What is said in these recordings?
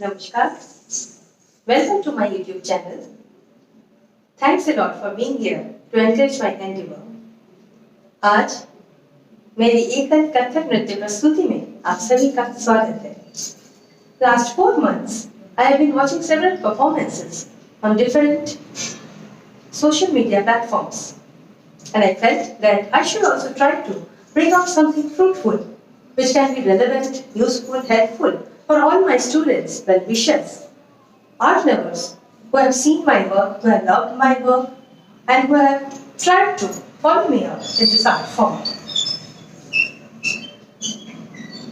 Namaskar. Welcome to my YouTube channel. Thanks a lot for being here to encourage my endeavor. आज मेरी एकल कथक नृत्य प्रस्तुति में आप सभी का स्वागत है. Last 4 months, I have been watching several performances on different social media platforms, and I felt that I should also try to bring out something fruitful, which can be relevant, useful, helpful for all my students, well-wishers, art lovers who have seen my work, who have loved my work, and who have tried to follow me up in this art form.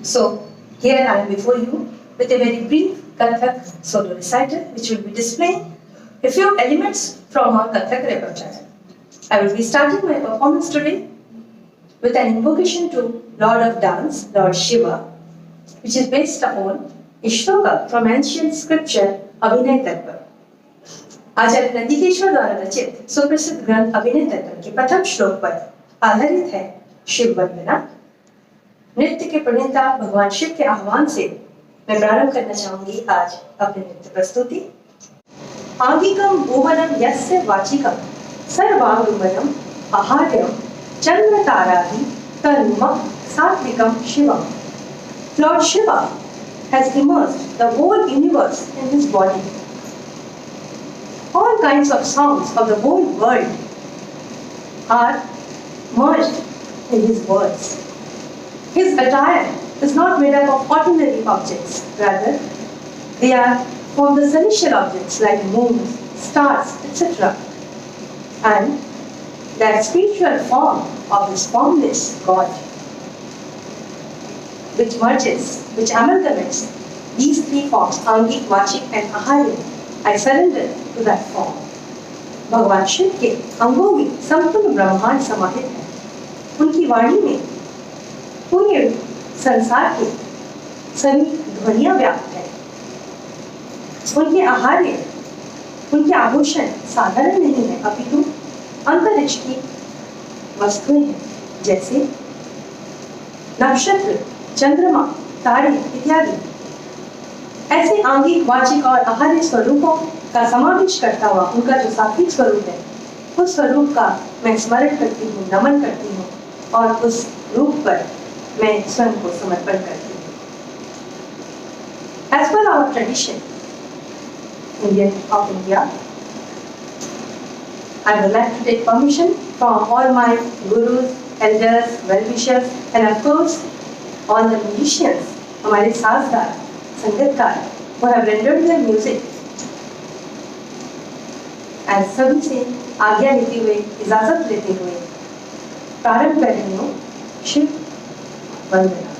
So, here I am before you with a very brief Kathak solo recital, which will be displaying a few elements from our Kathak repertoire. I will be starting my performance today with an invocation to Lord of Dance, Lord Shiva, which is based upon a shloka from ancient scripture अभिनय तत्पर. आचार्य नंदिकेश्वर द्वारा रचित सुप्रसिद्ध ग्रंथ अभिनय तत्पर के प्रथम श्लोक पर आधारित है शिव वंदना. नृत्य के प्रणेता भगवान शिव के आह्वान से मैं प्रारंभ करना चाहूंगी आज अपनी नृत्य प्रस्तुति. आंगिकम भुवनम यस्य वाचिकम सर्वांगमनम आहार्यम चंद्र तारादि तन्मः सात्विकम Shivam. Lord Shiva has immersed the whole universe in his body. All kinds of sounds of the whole world are merged in his words. His attire is not made up of ordinary objects, rather, they are from the celestial objects like moons, stars, etc. And that spiritual form of this formless God, which merges, which amalgamates these three forms, Angik, Vachik and Ahari. I surrender to that form. भगवान शिव के अंगों में संपूर्ण ब्रह्मांड समाहित है. उनकी वाणी में पूरे संसार के सभी ध्वनियां व्याप्त है. उनके आहार्य, उनके आभूषण साधारण नहीं है, अपितु अंतरिक्ष की वस्तुएं हैं, जैसे नक्षत्र, चंद्रमा, तारे इत्यादि. ऐसे आंगिक, वाचिक और आहार्य स्वरूपों का समावेश करता हुआ उनका जो सात्विक स्वरूप है, उस स्वरूप का मैं स्मरण करती हूँ, नमन करती हूँ और उस रूप पर मैं स्वयं को समर्पण करती हूँ. As per our tradition, of India, I would like to take permission from all my gurus, elders, well-wishers, and of course all the musicians, हमारे साजदार, संगीतकार, who have rendered their music. And सभी से आज्ञा लेते हुए, इजाजत लेते हुए प्रारंभ कर रही हूँ शिव वंदना.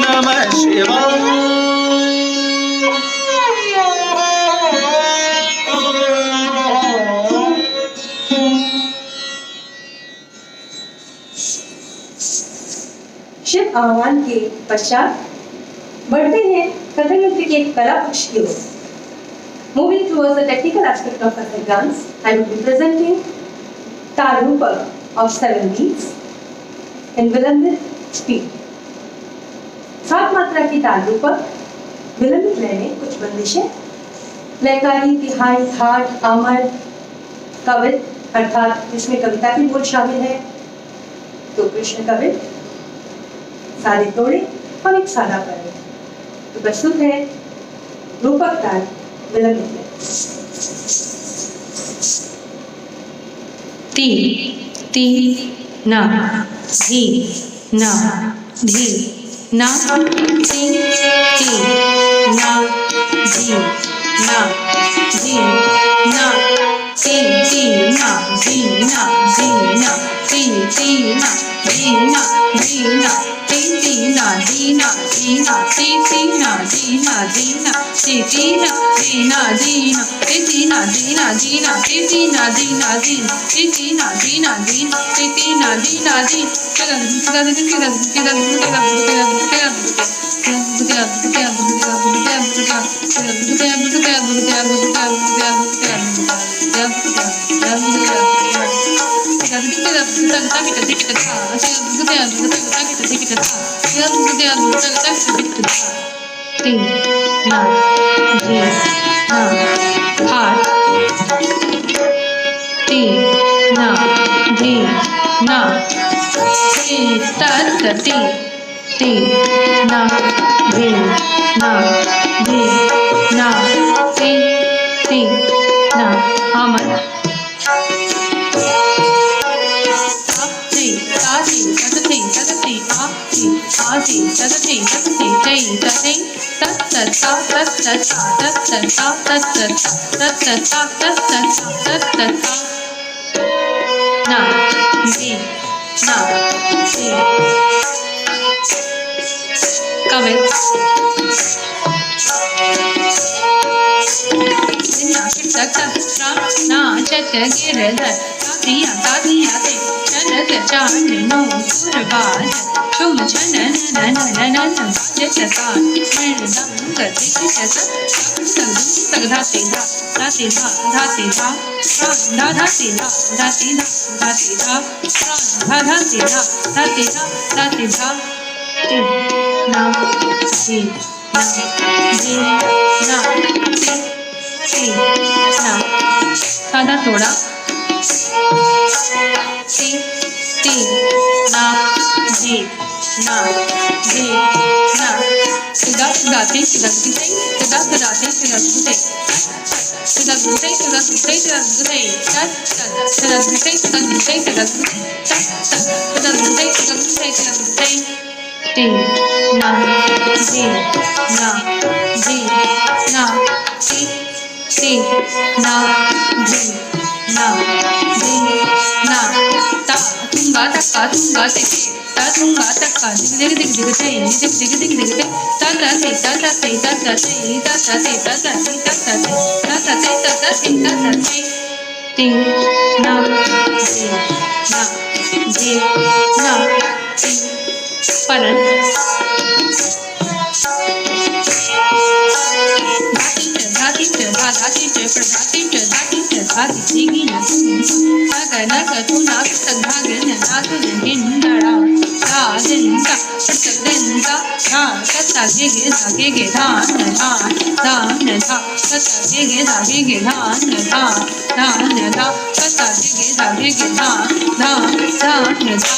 नमः शिवाय। शिव आह्वान के पश्चात बढ़ते हैं कथक नृत्य के कला पक्ष की ओर। Moving towards the technical aspect of Kathak dance, I will be presenting Tal Rupak of 7 beats in विलंबित speed। 7 मात्रा की ताल रूपक विलंबित लय में कुछ बंदिशें, लयकारी, तिहाई, ठाठ, आमर, कवित अर्थात इसमें कविता के बोल शामिल है, तो कृष्ण कवित, सारे तोड़े और एक सादा पद। तो प्रस्तुत है रूपक ताल विलंबित लय। ती ती ना धी ना धी ना ती ती ना धी ना धी ना ती ती ना धी ना धी ना ती ती ना धी ना धी ना ती ती ना धी ना धी ना ती ती ना धी ना धी ना ती ती ना धी ना धी ना ती ती ना धी ना धी ना ती ती ना धी ना धी ना ती ती ना धी ना धी ना ती ती ना धी ना धी सादा थोड़ा ती ती ना धी ना धी ना सुधा सुधाते सुधाते सुधा सुधाते सुधाते सुधा सुधाते सुधाते सुधाते सुधा सुधाते सुधाते सुधाते सुधाते ती ना धी ना धी ना ती ती ना धी ना धी ना ता tunga taka tunga teke ta tunga taka dig dig dig dig dig dig dig dig dig ta ta te ta ta te ta ta te ta ta te ta ta te ta ta te ta ta te ta ta te ta ta te ti na ji na ji na ti paran dhati cha dhati cha pradhati cha dhati cha dhati digi na na ka tu na ta dhage na na tu hin dara da din da ta din da na ta ta ge ge da ge ge da na da da na da ta ta ge ge da ge ge da na da da na da ta ta ge ge da ge ge da da da na da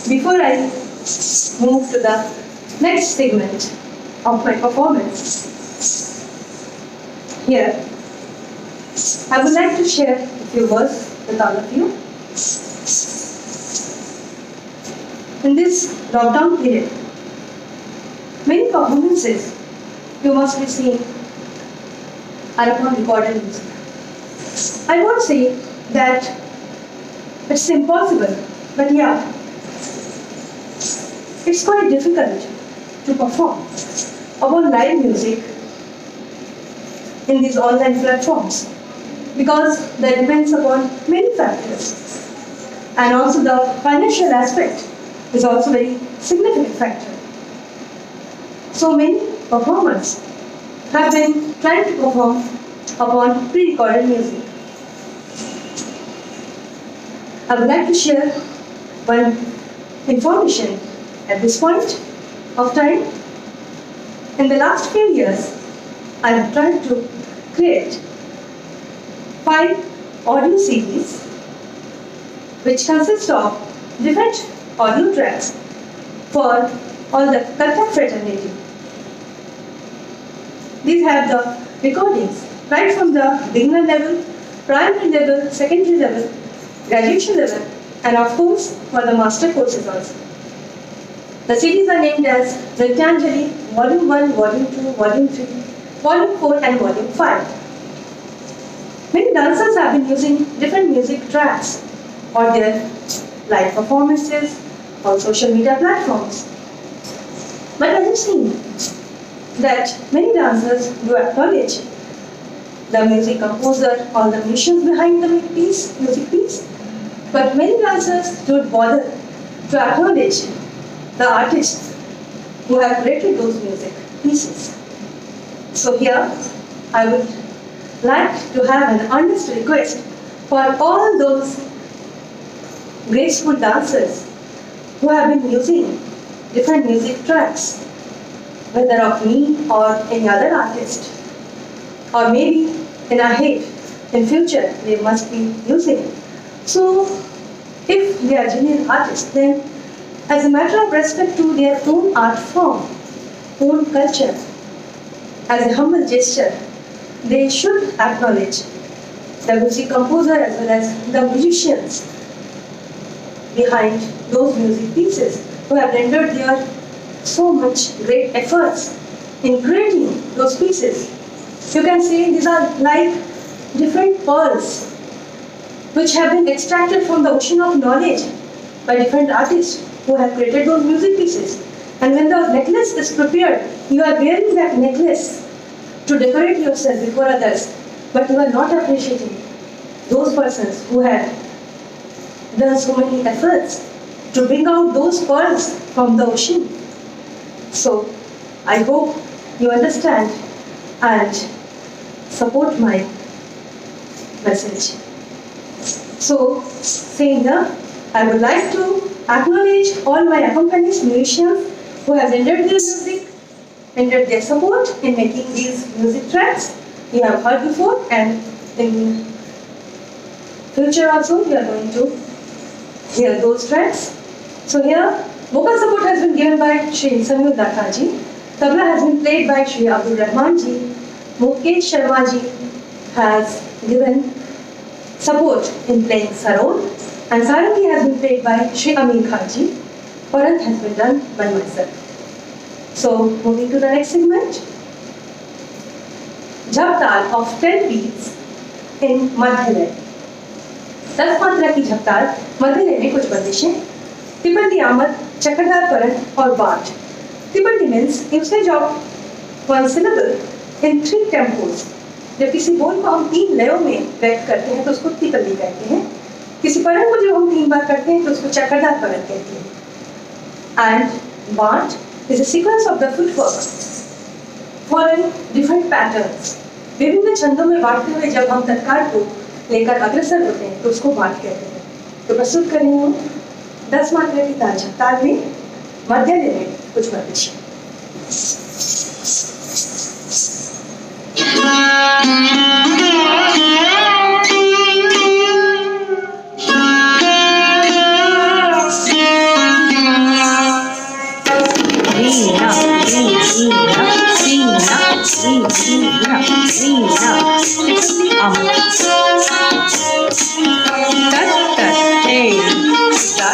before I move to the next segment of my performance, here I would like to share a few words with all of you. In this lockdown period, many performances you must be seeing are upon recorded music. I won't say that it's impossible, but yeah, it's quite difficult to perform upon live music in these online platforms because that depends upon many factors, and also the financial aspect is also very significant factor. So many performers have been trying to perform upon pre-recorded music. I would like to share one information at this point of time. In the last few years, I have tried to create 5 audio CDs which consist of different audio tracks for all the Kathak fraternity. These have the recordings right from the beginner level, primary level, secondary level, graduation level, and of course for the master courses also. The CDs are named as Nrityanjali Volume 1, Volume 2, Volume 3, Volume 4 and Volume 5. Many dancers have been using different music tracks for their live performances on social media platforms. But I have seen that many dancers do acknowledge the music composer or the musicians behind the music piece, but many dancers don't bother to acknowledge the artists who have created those music pieces. So here, I would like to have an earnest request for all those graceful dancers who have been using different music tracks, whether of me or any other artist, or maybe in ahead, in future, they must be using. So, if they are genuine artists, then as a matter of respect to their own art form, own culture, as a humble gesture, they should acknowledge the music composer as well as the musicians behind those music pieces who have rendered their so much great efforts in creating those pieces. You can say these are like different pearls which have been extracted from the ocean of knowledge by different artists who have created those music pieces. And when the necklace is prepared, you are wearing that necklace to decorate yourself before others, but you are not appreciating those persons who have done so many efforts to bring out those pearls from the ocean. So, I hope you understand and support my message. So, saying that, I would like to acknowledge all my accompanists, musicians who have rendered their music, rendered their support in making these music tracks. You have heard before, and in future also you are going to hear those tracks. So here, vocal support has been given by Shri Samir Dakha ji, tabla has been played by Shri Abdul Rahman ji, Mukesh Sharma ji has given support in playing sarod, and sarangi has been played by Shri Amin Khan ji. Parat has been done by myself. So, moving to the next segment. Jhaptal of 10 beats in Madhya Lay. 10 मात्रा की झपताल मध्य लय में कुछ बंदिशें, तिपल्ली आमद, चक्रधार परण और बाट. तिपल्ली means usage of one syllable in 3 tempos. जब किसी बोल को हम 3 लयों में व्यक्त करते हैं तो उसको तिपल्ली कहते हैं. किसी परण को जब हम 3 बार करते हैं तो उसको चक्रधार परण कहते हैं. And बाट is a sequence of the footwork following different patterns. विभिन्न छंदों में बांटते हुए जब हम तत्काल को लेकर अग्रसर होते हैं तो उसको बाट कहते हैं. तो प्रस्तुत करेंगे हम 10 मात्रा की ताल झपताल में मध्य लय में कुछ बंदिशें.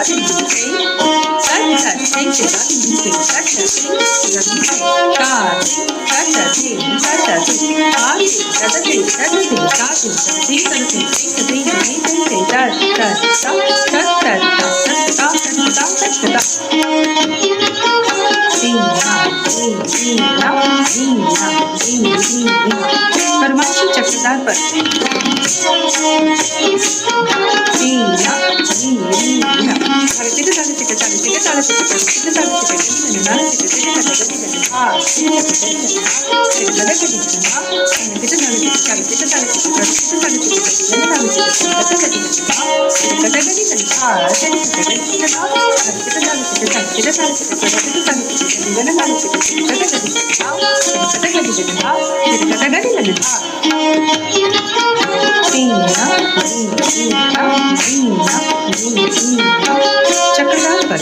दिन दिन से तट तट से से दा दिन दिन से तट तट से रब दिन से का तट तट से तट तट से आ से तट से तट से का से से तट से से तट तट तट तट परमाशु चक्रधार पर चक्रधार पर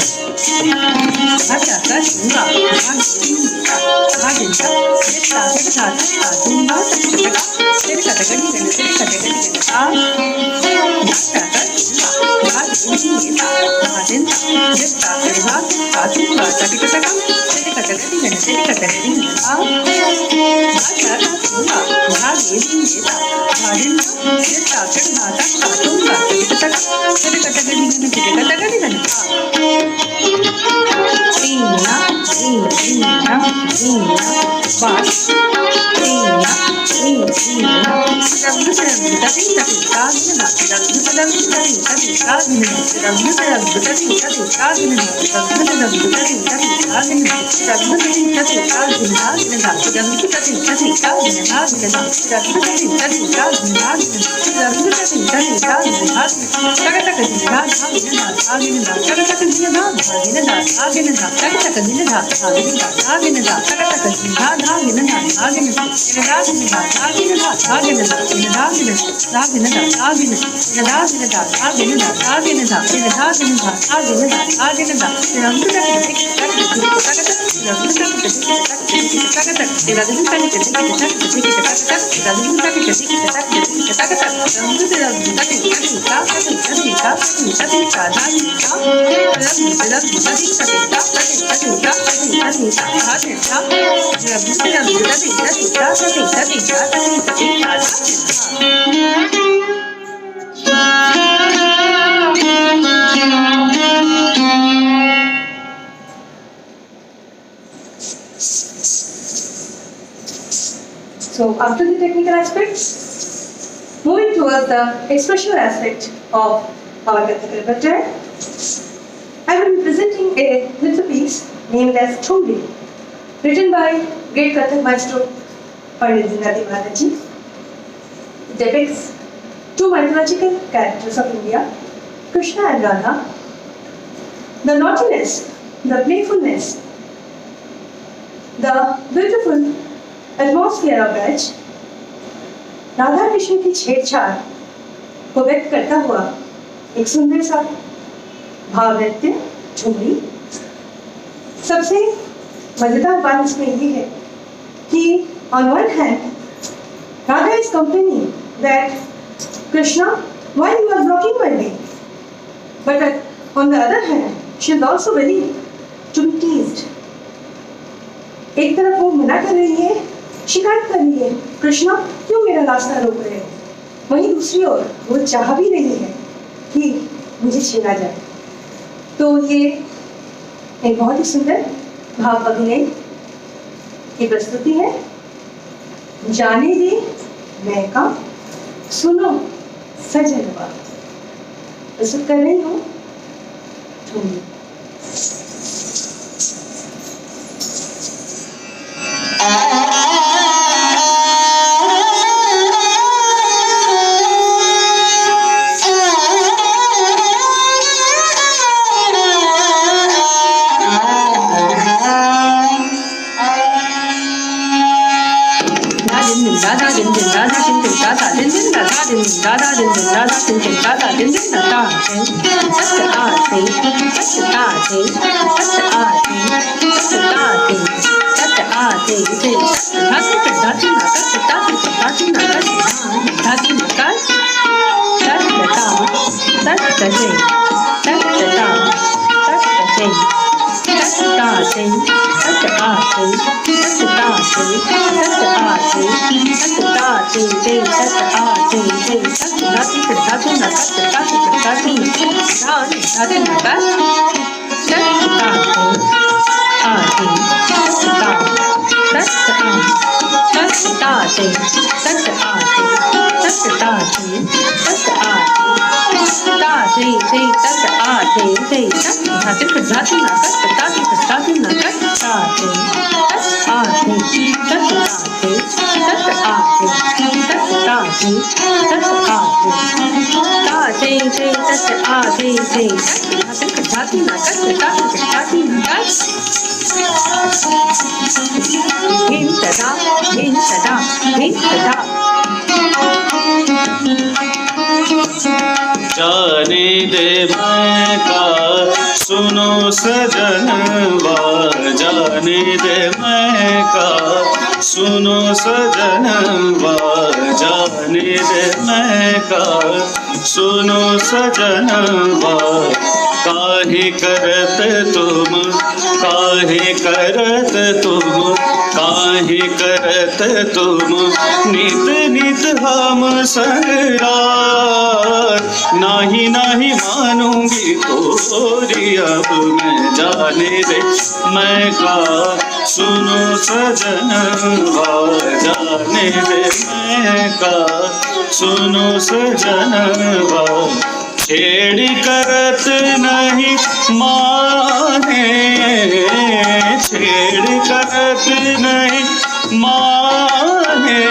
So after the technical aspects, moving towards the expressional aspect of our Kathak repertoire, I will be presenting a little piece named as Thumri, written by great Kathak maestro Pandit Dinanath Bhattacharya. It depicts two mythological characters of India, Krishna and Radha. The naughtiness, the playfulness, the beautiful atmosphere of Braj, Radha Krishna की छेड़छाड़ को व्यक्त करता हुआ एक सुंदर सा भाव नृत्य ठुमरी। सबसे मजेदार बात इसमें ये है कि on one hand Radha is complaining that Krishna why you are blocking my way, but on the other hand she is also very to be teased. एक तरफ वो मना कर रही है, शिकायत कर रही है, कृष्णा क्यों मेरा रास्ता रोक रहे हो, वहीं दूसरी ओर वो चाह भी रही है कि मुझे छेड़ा जाए। तो ये एक बहुत ही सुंदर भाव अभिनय की प्रस्तुति है। जाने दे मैं का सुनो सजनवा, प्रस्तुत कर रही हूँ ठुमरी। धातु नकार धातु धातु नकार जाने दे मैं का सुनो सजनवा, जाने दे मैं का सुनो सजनवा, जाने दे मैं का सुनो सजनवा। काहे करत तुम, काहे करत तुम, काहे करत तुम नित नित हम संग रात। नाही नाही मानूंगी तोरी अब मैं, जाने दे मैं का सुनो सजनवा, जाने दे मैं का सुनो सजनवा। छेड़ करत नहीं माने, छेड़ करत नहीं माने,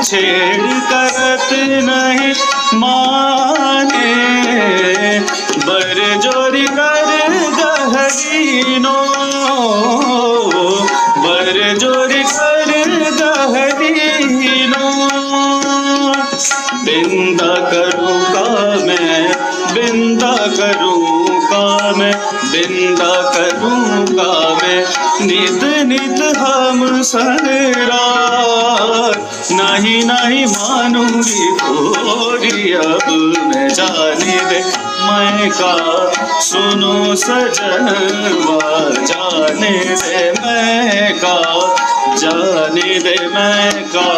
छेड़ करत नहीं माने। बर जोरी कर गहरीनो, बर जोरी कर गहरीनो। बिंदा करूँ का मैं, बिंदा करूँ का मैं, बिंदा करूँ का मैं नित नित हम संग रात। नहीं नहीं मानूंगी तोरी अब मैं, जाने दे मैं का सुनो सजनवा, जाने दे मैं का, जाने दे मैं का,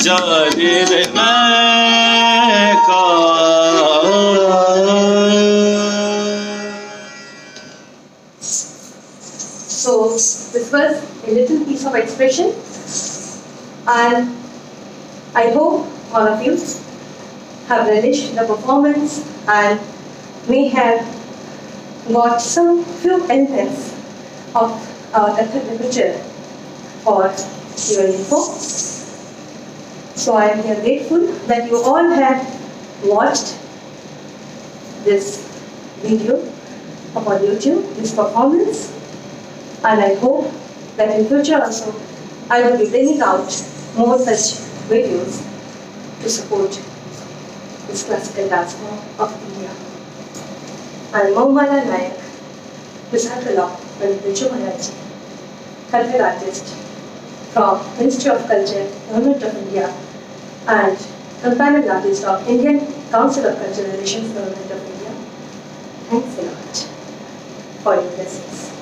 जाने दे मैं का। So this was a little piece of expression, and I hope all of you have relished the performance and may have got some few elements of our Kathak literature for your info. So I am here grateful that you all have watched this video upon YouTube, this performance, and I hope that in future also I will be bringing out more such videos to support this classical dance form of India. I am Maumala Nayak, Visakala Literature Manager, Kathak artist from Ministry of Culture, Government of India, and companion artist of Indian Council of Cultural Relations, Government of India. Thanks a lot for your blessings.